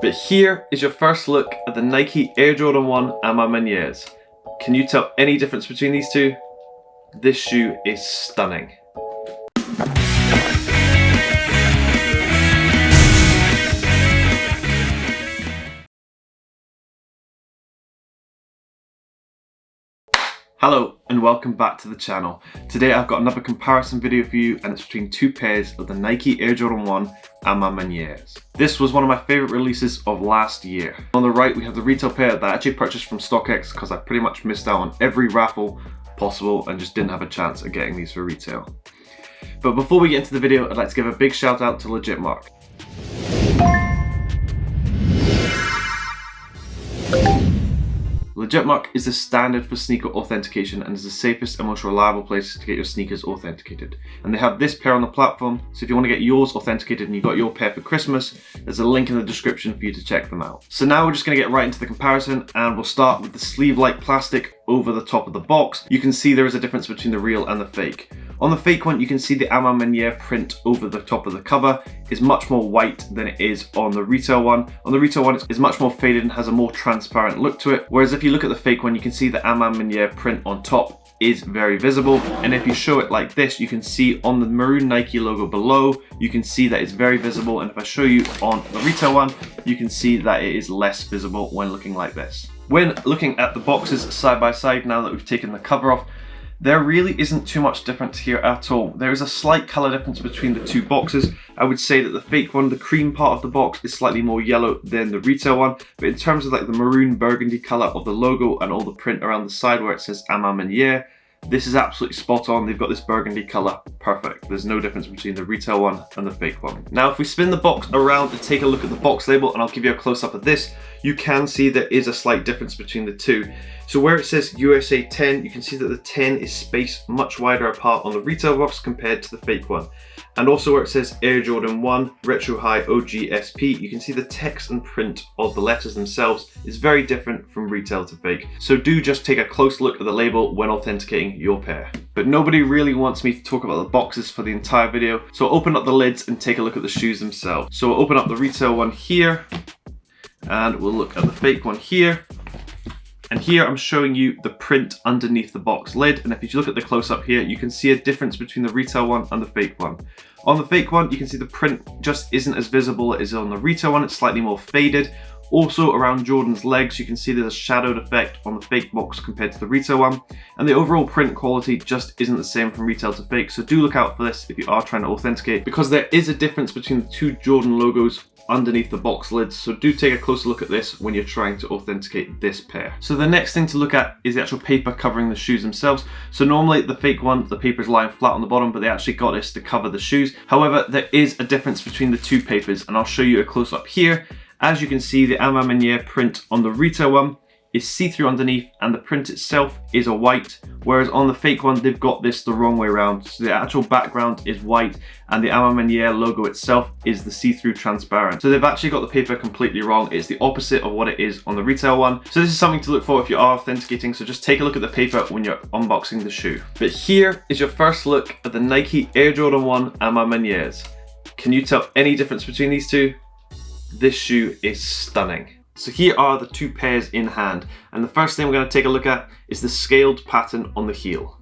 But here is your first look at the Nike Air Jordan 1 A MA Manieres. Can you tell any difference between these two? This shoe is stunning. Hello and welcome back to the channel. Today I've got another comparison video for you, and it's between two pairs of the Nike Air Jordan 1 A MA Manieres. This was one of my favorite releases of last year. On the right we have the retail pair that I actually purchased from StockX because I pretty much missed out on every raffle possible and just didn't have a chance at getting these for retail. But before we get into the video, I'd like to give a big shout out to LegitMark. LegitMark is the standard for sneaker authentication and is the safest and most reliable place to get your sneakers authenticated. And they have this pair on the platform, so if you want to get yours authenticated and you got your pair for Christmas, there's a link in the description for you to check them out. So now we're just going to get right into the comparison, and we'll start with the sleeve-like plastic over the top of the box. You can see there is a difference between the real and the fake. On the fake one, you can see the A MA Maniere print over the top of the cover is much more white than it is on the retail one. On the retail one, it's much more faded and has a more transparent look to it. Whereas if you look at the fake one, you can see the A MA Maniere print on top is very visible. And if you show it like this, you can see on the maroon Nike logo below, you can see that it's very visible. And if I show you on the retail one, you can see that it is less visible when looking like this. When looking at the boxes side by side, now that we've taken the cover off, there really isn't too much difference here at all. There is a slight color difference between the two boxes. I would say that the fake one, the cream part of the box, is slightly more yellow than the retail one. But in terms of like the maroon burgundy color of the logo and all the print around the side where it says A MA Maniere, this is absolutely spot on. They've got this burgundy color, perfect. There's no difference between the retail one and the fake one. Now, if we spin the box around and take a look at the box label, and I'll give you a close up of this, you can see there is a slight difference between the two. So where it says USA 10, you can see that the 10 is spaced much wider apart on the retail box compared to the fake one. And also where it says Air Jordan 1 Retro High OGSP, you can see the text and print of the letters themselves is very different from retail to fake. So do just take a close look at the label when authenticating your pair. But nobody really wants me to talk about the boxes for the entire video, so I'll open up the lids and take a look at the shoes themselves. So we'll open up the retail one here, and we'll look at the fake one here. And here I'm showing you the print underneath the box lid, and if you look at the close-up here, you can see a difference between the retail one and the fake one. On the fake one, you can see the print just isn't as visible as on the retail one, it's slightly more faded. Also around Jordan's legs, you can see there's a shadowed effect on the fake box compared to the retail one. And the overall print quality just isn't the same from retail to fake, so do look out for this if you are trying to authenticate, because there is a difference between the two Jordan logos underneath the box lids, so do take a closer look at this when you're trying to authenticate this pair. So the next thing to look at is the actual paper covering the shoes themselves. So normally the fake one, the paper is lying flat on the bottom, but they actually got this to cover the shoes. However, there is a difference between the two papers, and I'll show you a close up here. As you can see, the A MA Maniere print on the retail one is see-through underneath, and the print itself is a white, whereas on the fake one they've got this the wrong way around. So the actual background is white and the A MA Maniere logo itself is the see-through transparent. So they've actually got the paper completely wrong. It's the opposite of what it is on the retail one. So this is something to look for if you are authenticating, so just take a look at the paper when you're unboxing the shoe. But here is your first look at the Nike Air Jordan 1 A MA Manieres. Can you tell any difference between these two? This shoe is stunning. So here are the two pairs in hand, and the first thing we're going to take a look at is the scaled pattern on the heel.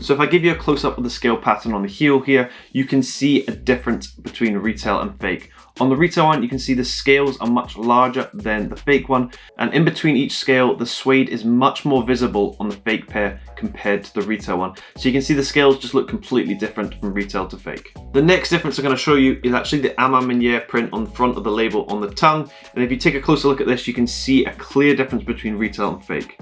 So if I give you a close-up of the scaled pattern on the heel here, you can see a difference between retail and fake. On the retail one, you can see the scales are much larger than the fake one, and in between each scale, the suede is much more visible on the fake pair compared to the retail one. So you can see the scales just look completely different from retail to fake. The next difference I'm going to show you is actually the A MA Maniere print on the front of the label on the tongue, and if you take a closer look at this, you can see a clear difference between retail and fake.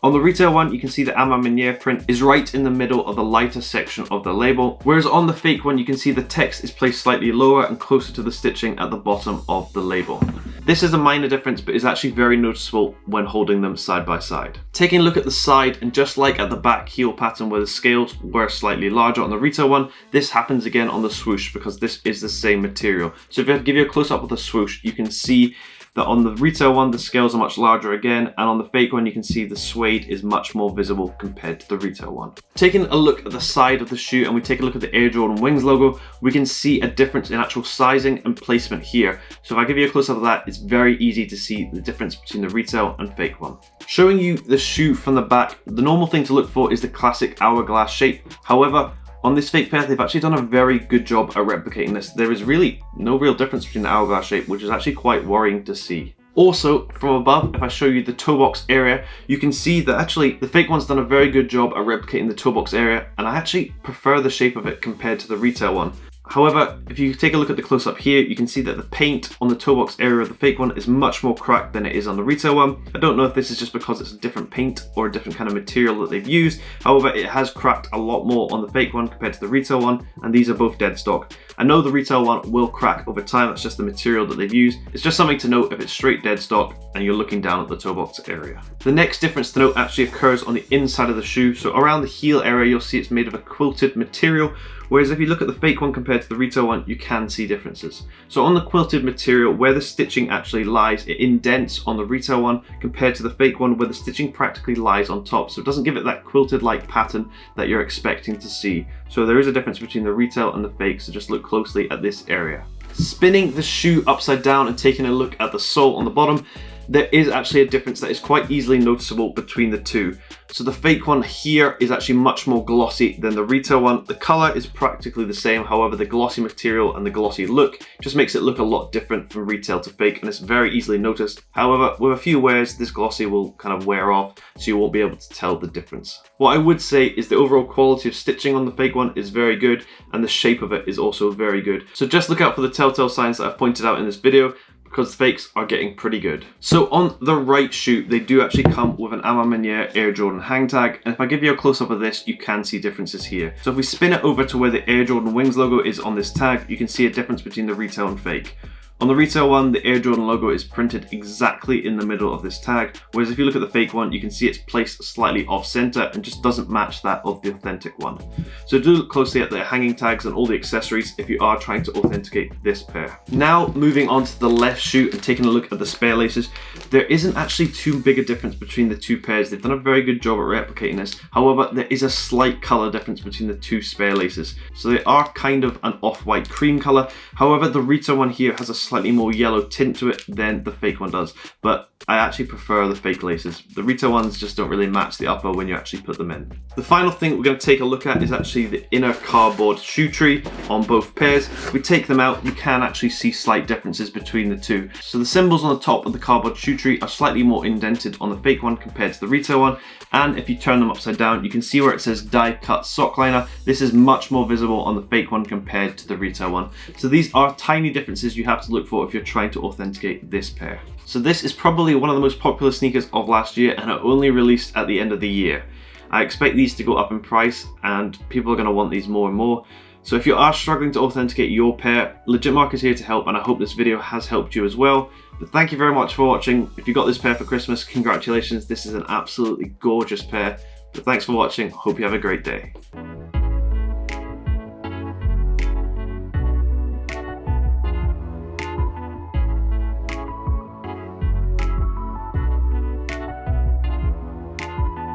On the retail one, you can see the A MA Maniere print is right in the middle of the lighter section of the label, whereas on the fake one, you can see the text is placed slightly lower and closer to the stitching at the bottom of the label. This is a minor difference, but is actually very noticeable when holding them side by side. Taking a look at the side, and just like at the back heel pattern where the scales were slightly larger on the retail one, this happens again on the swoosh because this is the same material. So if I give you a close up of the swoosh, you can see that on the retail one, the scales are much larger again, and on the fake one, you can see the suede is much more visible compared to the retail one. Taking a look at the side of the shoe and we take a look at the Air Jordan Wings logo, we can see a difference in actual sizing and placement here. So if I give you a close up of that, it's very easy to see the difference between the retail and fake one. Showing you the shoe from the back, the normal thing to look for is the classic hourglass shape. However, on this fake pair, they've actually done a very good job at replicating this. There is really no real difference between the hourglass shape, which is actually quite worrying to see. Also, from above, if I show you the toe box area, you can see that actually the fake one's done a very good job at replicating the toe box area, and I actually prefer the shape of it compared to the retail one. However, if you take a look at the close-up here, you can see that the paint on the toe box area of the fake one is much more cracked than it is on the retail one. I don't know if this is just because it's a different paint or a different kind of material that they've used. However, it has cracked a lot more on the fake one compared to the retail one, and these are both dead stock. I know the retail one will crack over time, that's just the material that they've used. It's just something to note if it's straight dead stock and you're looking down at the toe box area. The next difference to note actually occurs on the inside of the shoe. So around the heel area, you'll see it's made of a quilted material, whereas if you look at the fake one compared to the retail one, you can see differences. So on the quilted material, where the stitching actually lies, it indents on the retail one compared to the fake one where the stitching practically lies on top. So it doesn't give it that quilted-like pattern that you're expecting to see. So there is a difference between the retail and the fake, so just look closely at this area. Spinning the shoe upside down and taking a look at the sole on the bottom, there is actually a difference that is quite easily noticeable between the two. So the fake one here is actually much more glossy than the retail one. The color is practically the same, however the glossy material and the glossy look just makes it look a lot different from retail to fake, and it's very easily noticed. However, with a few wears, this glossy will kind of wear off, so you won't be able to tell the difference. What I would say is the overall quality of stitching on the fake one is very good, and the shape of it is also very good. So just look out for the telltale signs that I've pointed out in this video, because the fakes are getting pretty good. So on the right shoe, they do actually come with an A MA Maniere Air Jordan hang tag, and if I give you a close-up of this, you can see differences here. So if we spin it over to where the Air Jordan Wings logo is on this tag, you can see a difference between the retail and fake. On the retail one, the Air Jordan logo is printed exactly in the middle of this tag, whereas if you look at the fake one, you can see it's placed slightly off center and just doesn't match that of the authentic one. So do look closely at the hanging tags and all the accessories if you are trying to authenticate this pair. Now moving on to the left shoe and taking a look at the spare laces, there isn't actually too big a difference between the two pairs. They've done a very good job at replicating this. However, there is a slight color difference between the two spare laces. So they are kind of an off-white cream color. However, the retail one here has a slightly more yellow tint to it than the fake one does, but I actually prefer the fake laces. The retail ones just don't really match the upper when you actually put them in. The final thing we're going to take a look at is actually the inner cardboard shoe tree on both pairs. If we take them out, you can actually see slight differences between the two. So the symbols on the top of the cardboard shoe tree are slightly more indented on the fake one compared to the retail one, and if you turn them upside down, you can see where it says die cut sock liner. This is much more visible on the fake one compared to the retail one. So these are tiny differences you have to look for if you're trying to authenticate this pair. So this is probably one of the most popular sneakers of last year, and are only released at the end of the year. I expect these to go up in price, and people are going to want these more and more. So if you are struggling to authenticate your pair, Legit Mark is here to help, and I hope this video has helped you as well. But thank you very much for watching. If you got this pair for Christmas, congratulations. This is an absolutely gorgeous pair. But thanks for watching. Hope you have a great day.